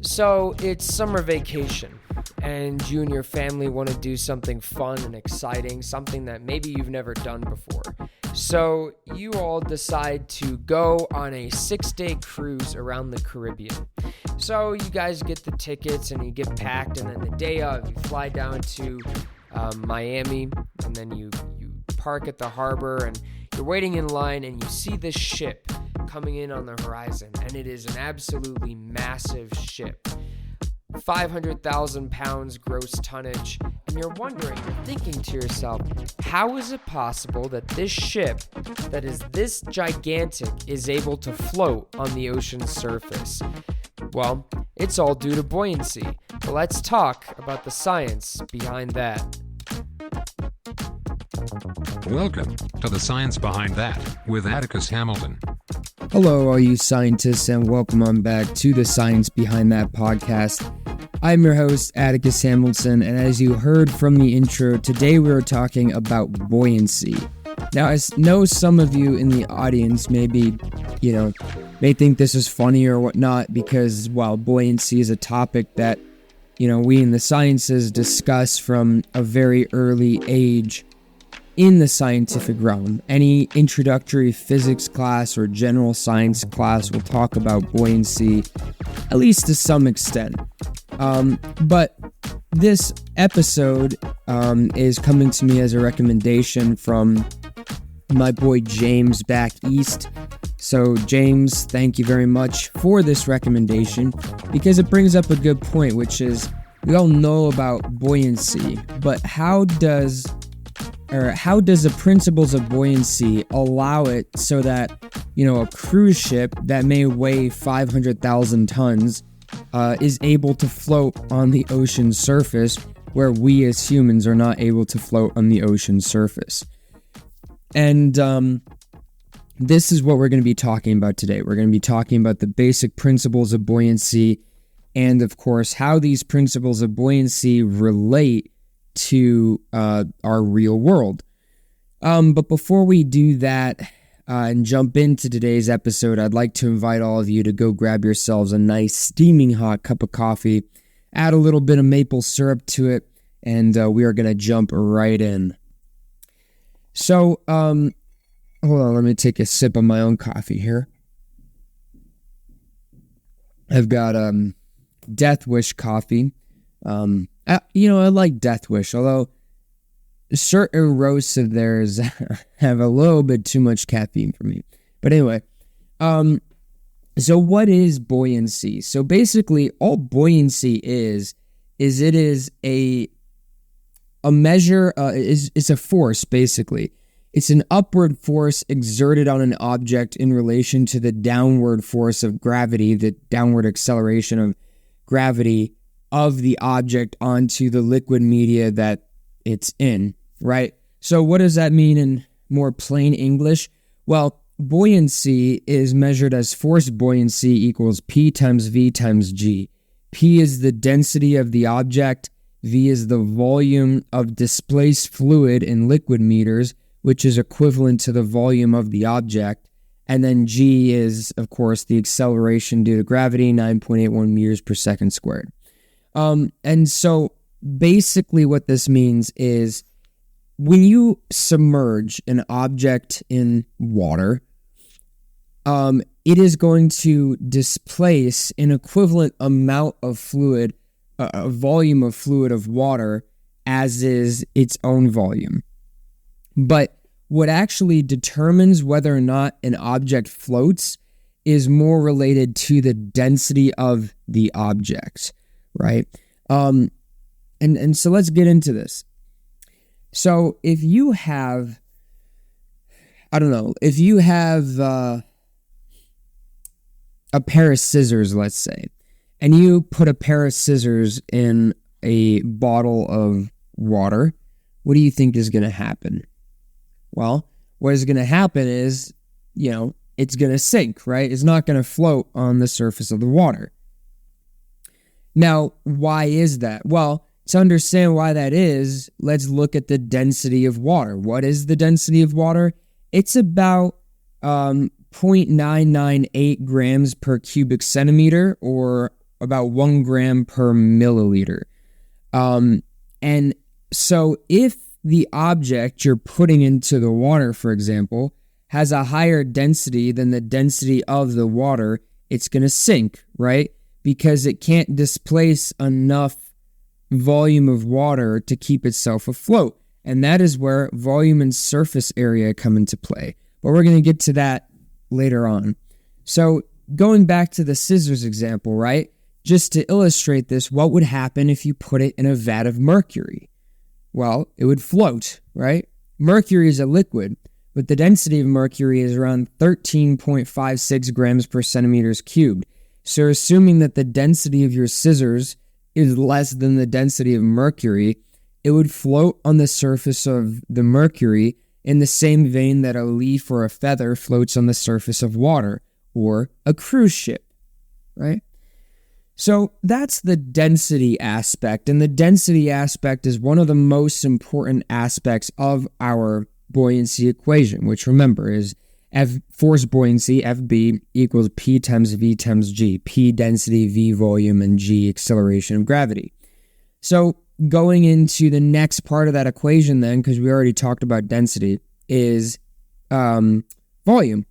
So it's summer vacation, and you and your family want to do something fun and exciting, something that maybe you've never done before. So you all decide to go on a 6-day cruise around the Caribbean. So you guys get the tickets and you get packed, and then the day of, you fly down to Miami, and then you park at the harbor, and you're waiting in line, and you see this ship coming in on the horizon, and it is an absolutely massive ship. 500,000 pounds gross tonnage, and you're thinking to yourself, how is it possible that this ship that is this gigantic is able to float on the ocean's surface? Well, it's all due to buoyancy, but let's talk about the science behind that. Welcome to the Science Behind That with Atticus Hamilton. Hello, all you scientists, and welcome on back to the Science Behind That podcast. I'm your host, Atticus Hamilton, and as you heard from the intro, today we are talking about buoyancy. Now, I know some of you in the audience may think this is funny or whatnot because, well, buoyancy is a topic that, we in the sciences discuss from a very early age in the scientific realm. Any introductory physics class or general science class will talk about buoyancy, at least to some extent. But this episode is coming to me as a recommendation from my boy James back east. So James, thank you very much for this recommendation, because it brings up a good point, which is we all know about buoyancy, but how does the principles of buoyancy allow it so that, a cruise ship that may weigh 500,000 tons is able to float on the ocean's surface, where we as humans are not able to float on the ocean's surface? And this is what we're going to be talking about today. We're going to be talking about the basic principles of buoyancy and, of course, how these principles of buoyancy relate to our real world. But before we do that and jump into today's episode, I'd like to invite all of you to go grab yourselves a nice steaming hot cup of coffee, add a little bit of maple syrup to it, and we are going to jump right in. So, hold on, let me take a sip of my own coffee here. I've got Death Wish coffee. I like Death Wish, although certain roasts of theirs have a little bit too much caffeine for me. But anyway, so what is buoyancy? So basically, all buoyancy is it is a measure, it's a force, basically. It's an upward force exerted on an object in relation to the downward force of gravity, the downward acceleration of gravity of the object onto the liquid media that it's in, right? So what does that mean in more plain English? Well, buoyancy is measured as force buoyancy equals P times V times G. P is the density of the object, V is the volume of displaced fluid in liquid meters, which is equivalent to the volume of the object, and then G is, of course, the acceleration due to gravity, 9.81 meters per second squared. And so basically what this means is when you submerge an object in water, it is going to displace an equivalent amount of fluid, a volume of fluid of water, as is its own volume. But what actually determines whether or not an object floats is more related to the density of the object. Right? And so let's get into this. So if you have a pair of scissors, let's say, and you put a pair of scissors in a bottle of water, what do you think is going to happen? Well, what is going to happen is, it's going to sink, right? It's not going to float on the surface of the water. Now, why is that? Well, to understand why that is, let's look at the density of water. What is the density of water? It's about 0.998 grams per cubic centimeter, or about 1 gram per milliliter. And so if the object you're putting into the water, for example, has a higher density than the density of the water, it's going to sink, right? Because it can't displace enough volume of water to keep itself afloat. And that is where volume and surface area come into play. But we're going to get to that later on. So going back to the scissors example, right? Just to illustrate this, what would happen if you put it in a vat of mercury? Well, it would float, right? Mercury is a liquid, but the density of mercury is around 13.56 grams per centimeters cubed. So assuming that the density of your scissors is less than the density of mercury, it would float on the surface of the mercury in the same vein that a leaf or a feather floats on the surface of water, or a cruise ship, right? So that's the density aspect, and the density aspect is one of the most important aspects of our buoyancy equation, which remember is force buoyancy, FB, equals P times V times G. P density, V volume, and G acceleration of gravity. So going into the next part of that equation then, because we already talked about density, is volume.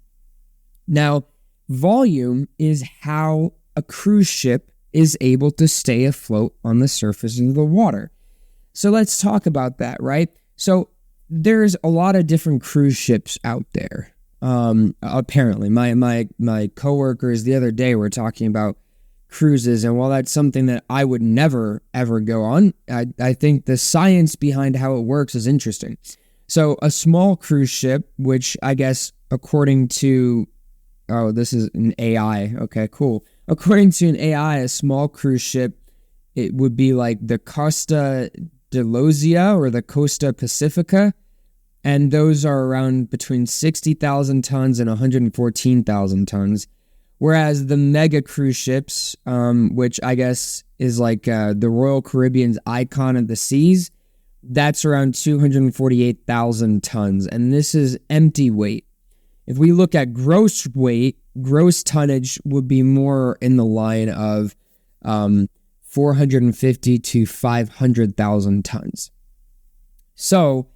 Now, volume is how a cruise ship is able to stay afloat on the surface of the water. So let's talk about that, right? So there's a lot of different cruise ships out there. Apparently, my coworkers the other day were talking about cruises, and while that's something that I would never ever go on, I think the science behind how it works is interesting. So a small cruise ship, which I guess according to this is an AI. Okay, cool. According to an AI, a small cruise ship, it would be like the Costa de Lozia or the Costa Pacifica, and those are around between 60,000 tons and 114,000 tons. Whereas the mega cruise ships, which I guess is like the Royal Caribbean's Icon of the Seas, that's around 248,000 tons, and this is empty weight. If we look at gross weight, gross tonnage would be more in the line of 450 to 500,000 tons. So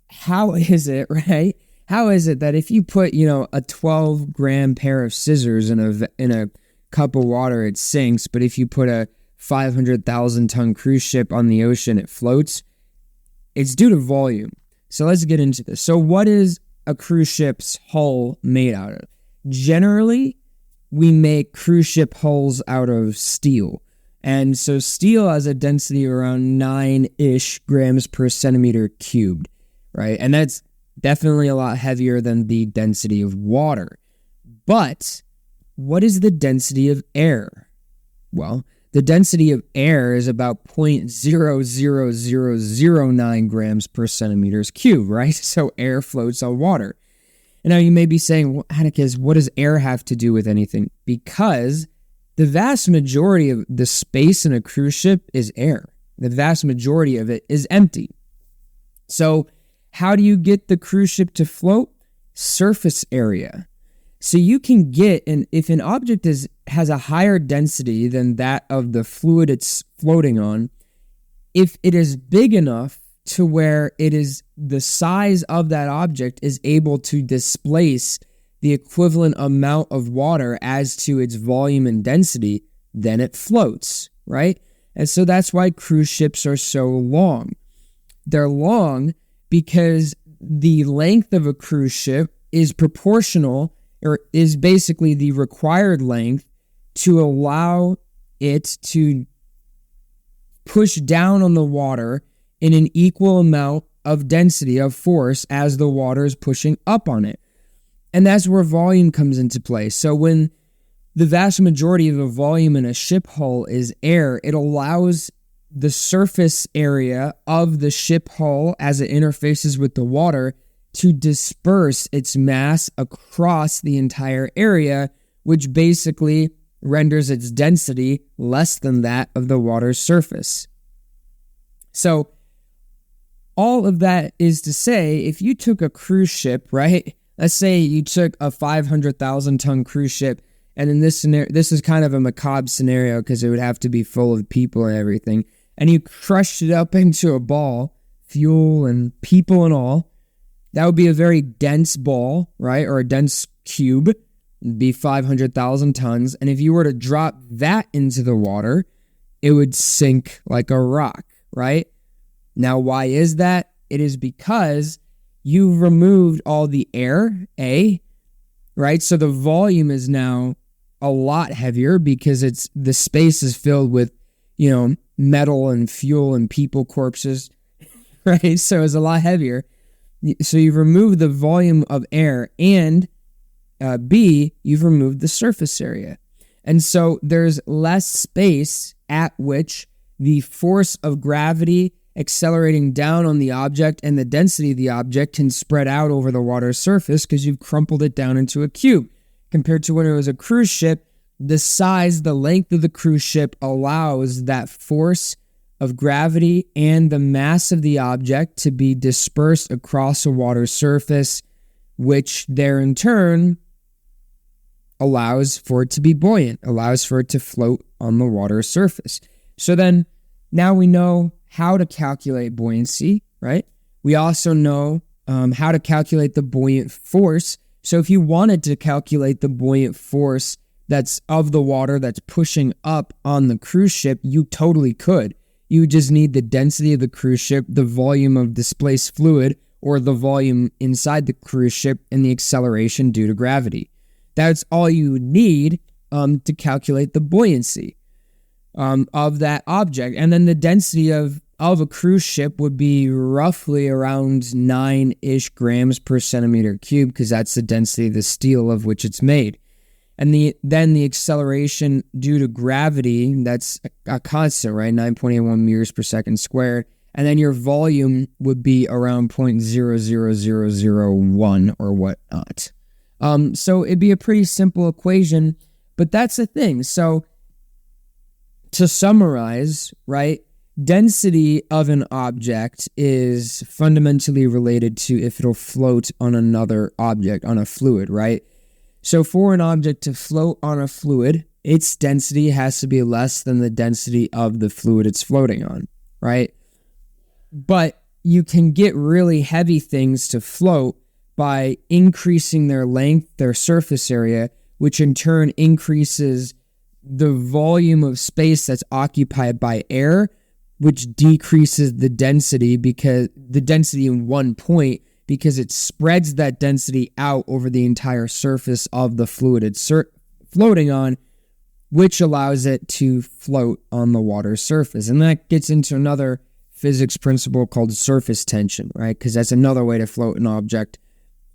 how is it, right? How is it that if you put, a 12-gram pair of scissors in a cup of water, it sinks, but if you put a 500,000-ton cruise ship on the ocean, it floats? It's due to volume. So let's get into this. So what is a cruise ship's hull made out of? Generally, we make cruise ship hulls out of steel. And so steel has a density around 9-ish grams per centimeter cubed, right? And that's definitely a lot heavier than the density of water. But what is the density of air? Well, the density of air is about 0.00009 grams per centimeters cubed, right? So air floats on water. And now you may be saying, well, Atticus, what does air have to do with anything? Because the vast majority of the space in a cruise ship is air. The vast majority of it is empty. So how do you get the cruise ship to float? Surface area. So you can get, and if an object has a higher density than that of the fluid it's floating on, if it is big enough to where it is the size of that object is able to displace the equivalent amount of water as to its volume and density, then it floats, right? And so that's why cruise ships are so long. They're long because the length of a cruise ship is proportional, or is basically the required length to allow it to push down on the water in an equal amount of density, of force, as the water is pushing up on it. And that's where volume comes into play. So when the vast majority of the volume in a ship hull is air, it allows the surface area of the ship hull as it interfaces with the water to disperse its mass across the entire area, which basically renders its density less than that of the water's surface. So all of that is to say, if you took a cruise ship, right? Let's say you took a 500,000 ton cruise ship And in this scenario, this is kind of a macabre scenario because it would have to be full of people and everything. And you crushed it up into a ball, fuel and people and all. That would be a very dense ball, right? Or a dense cube. It'd be 500,000 tons. And if you were to drop that into the water, it would sink like a rock, right? Now, why is that? It is because you've removed all the air, right? So the volume is now a lot heavier because the space is filled with, metal and fuel and people corpses, right? So it's a lot heavier. So you've removed the volume of air, and B, you've removed the surface area. And so there's less space at which the force of gravity accelerating down on the object and the density of the object can spread out over the water's surface because you've crumpled it down into a cube. Compared to when it was a cruise ship, the length of the cruise ship allows that force of gravity and the mass of the object to be dispersed across a water surface, which there in turn allows for it to be buoyant, allows for it to float on the water surface. So then now we know how to calculate buoyancy, right? We also know how to calculate the buoyant force. So if you wanted to calculate the buoyant force that's of the water that's pushing up on the cruise ship, you totally could. You just need the density of the cruise ship, the volume of displaced fluid, or the volume inside the cruise ship, and the acceleration due to gravity. That's all you need to calculate the buoyancy of that object. And then the density of a cruise ship would be roughly around 9-ish grams per centimeter cube, because that's the density of the steel of which it's made. And then the acceleration due to gravity, that's a constant, right? 9.81 meters per second squared. And then your volume would be around 0.00001 or whatnot. So it'd be a pretty simple equation, but that's the thing. So to summarize, right, density of an object is fundamentally related to if it'll float on another object, on a fluid, right? So for an object to float on a fluid, its density has to be less than the density of the fluid it's floating on, right? But you can get really heavy things to float by increasing their length, their surface area, which in turn increases the volume of space that's occupied by air, which decreases the density in one point, because it spreads that density out over the entire surface of the fluid it's floating on, which allows it to float on the water surface. And that gets into another physics principle called surface tension, right? Because that's another way to float an object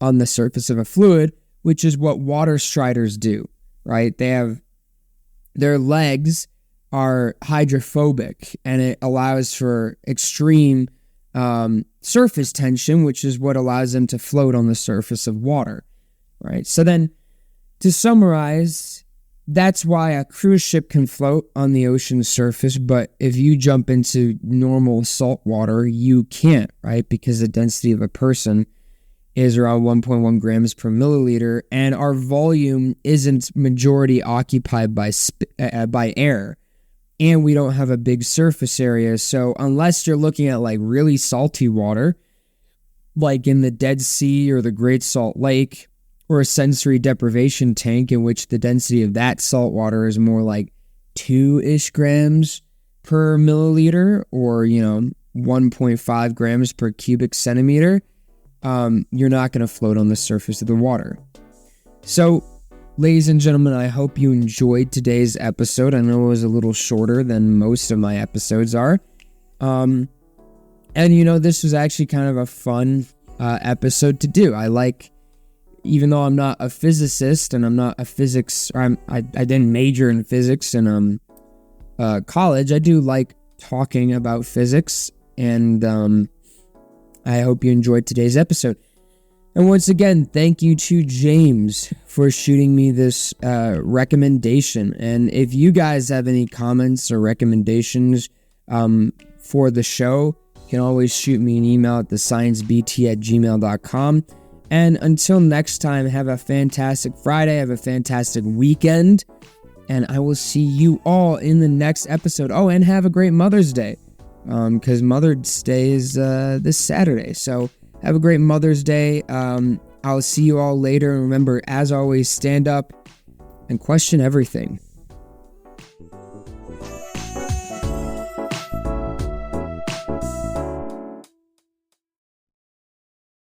on the surface of a fluid, which is what water striders do, right? Their legs are hydrophobic, and it allows for extreme surface tension, which is what allows them to float on the surface of water, right? So then, to summarize, that's why a cruise ship can float on the ocean surface, but if you jump into normal salt water, you can't, right? Because the density of a person is around 1.1 grams per milliliter, and our volume isn't majority occupied by air, and we don't have a big surface area. So unless you're looking at like really salty water, like in the Dead Sea or the Great Salt Lake, or a sensory deprivation tank in which the density of that salt water is more like 2-ish grams per milliliter, or 1.5 grams per cubic centimeter, you're not going to float on the surface of the water. So, ladies and gentlemen, I hope you enjoyed today's episode. I know it was a little shorter than most of my episodes are. And this was actually kind of a fun episode to do. Even though I'm not a physicist and I'm not a physics, or I didn't major in physics in college, I do like talking about physics, and I hope you enjoyed today's episode. And once again, thank you to James for shooting me this recommendation. And if you guys have any comments or recommendations for the show, you can always shoot me an email at thesciencebt@gmail.com. And until next time, have a fantastic Friday, have a fantastic weekend, and I will see you all in the next episode. Oh, and have a great Mother's Day, because Mother's Day is this Saturday. So have a great Mother's Day. I'll see you all later. And remember, as always, stand up and question everything.